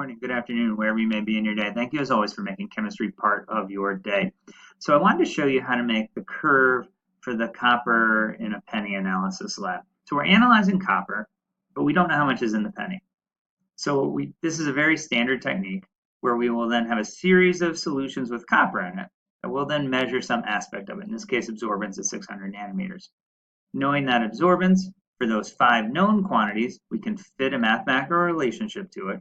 Morning, good afternoon, wherever you may be in your day. Thank you as always for making chemistry part of your day. So I wanted to show you how to make the curve for the copper in a penny analysis lab. So we're analyzing copper, but we don't know how much is in the penny. So this is a very standard technique where we will then have a series of solutions with copper in it, and we'll then measure some aspect of it. In this case, absorbance at 600 nanometers. Knowing that absorbance for those 5 known quantities, we can fit a mathematical relationship to it,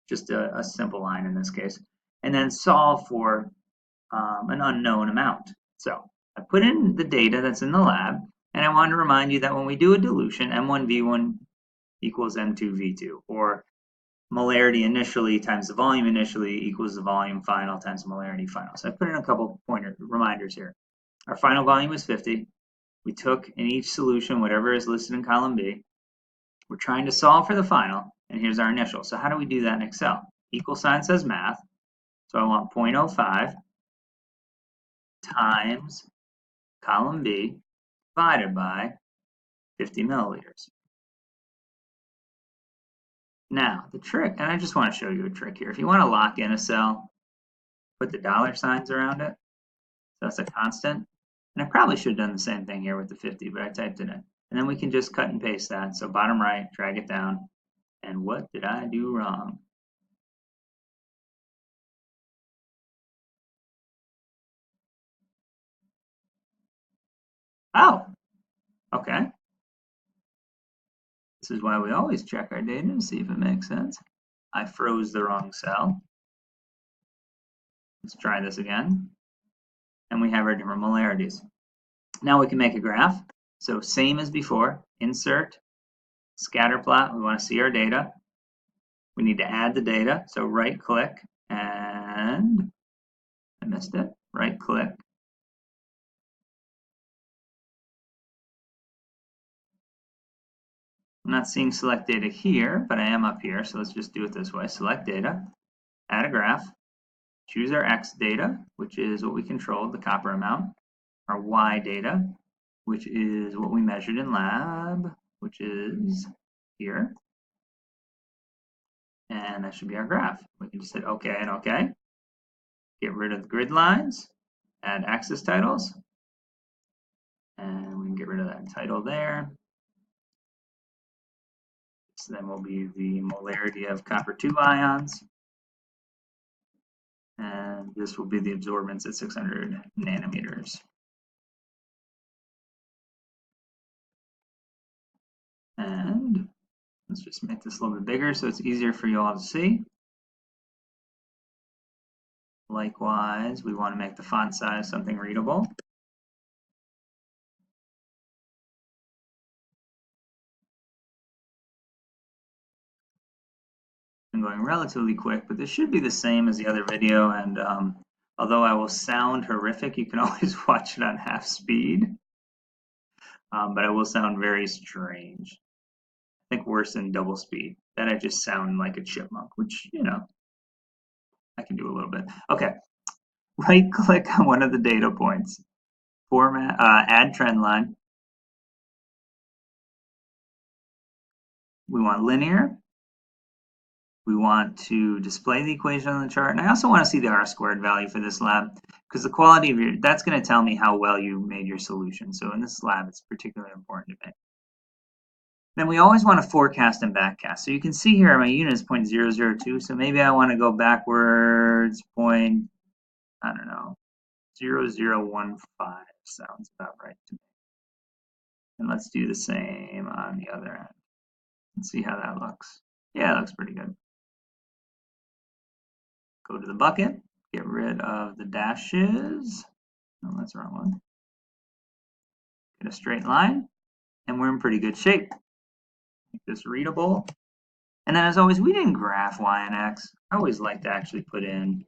just a simple line in this case, and then solve for an unknown amount. So I put in the data that's in the lab, and I want to remind you that when we do a dilution, M1V1 equals M2V2, or molarity initially times the volume initially equals the volume final times the molarity final. So I put in a couple reminders here. Our final volume is 50. We took in each solution whatever is listed in column B. We're trying to solve for the final, and here's our initial. So how do we do that in Excel? Equal sign says math, so I want 0.05 times column B divided by 50 milliliters. Now, the trick, and I just want to show you a trick here. If you want to lock in a cell, put the dollar signs around it. So that's a constant. And I probably should have done the same thing here with the 50, but I typed it in. And then we can just cut and paste that. So bottom right, drag it down. And what did I do wrong? Oh, okay. This is why we always check our data to see if it makes sense. I froze the wrong cell. Let's try this again. And we have our different molarities. Now we can make a graph. So same as before, insert, scatter plot. We want to see our data. We need to add the data. So right click and I missed it. Right click. I'm not seeing select data here, but I am up here. So let's just do it this way. Select data, add a graph, choose our X data, which is what we controlled, the copper amount, our Y data, which is what we measured in lab, which is here. And that should be our graph. We can just hit OK and OK. Get rid of the grid lines, add axis titles, and we can get rid of that title there. So then will be the molarity of copper 2 ions. And this will be the absorbance at 600 nanometers. And let's just make this a little bit bigger so it's easier for you all to see. Likewise, we want to make the font size something readable. I'm going relatively quick, but this should be the same as the other video. And although I will sound horrific, you can always watch it on half speed. But I will sound very strange. I think worse than double speed. Then I just sound like a chipmunk, which, you know, I can do a little bit. Okay, right click on one of the data points. Format, add trend line. We want linear. We want to display the equation on the chart. And I also want to see the R-squared value for this lab because the quality of that's going to tell me how well you made your solution. So in this lab, it's particularly important to me. Then we always want to forecast and backcast. So you can see here my unit is 0.002. So maybe I want to go backwards I don't know, 0015 sounds about right to me. And let's do the same on the other end. Let's see how that looks. Yeah, that looks pretty good. Go to the bucket, get rid of the dashes. No, that's the wrong one. Get a straight line, and we're in pretty good shape. Make this readable. And then as always, we didn't graph Y and X. I always like to actually put in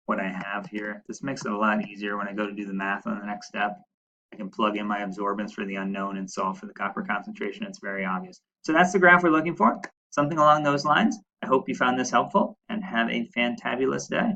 what I have here. This makes it a lot easier when I go to do the math on the next step. I can plug in my absorbance for the unknown and solve for the copper concentration. It's very obvious. So that's the graph we're looking for, something along those lines. I hope you found this helpful and have a fantabulous day.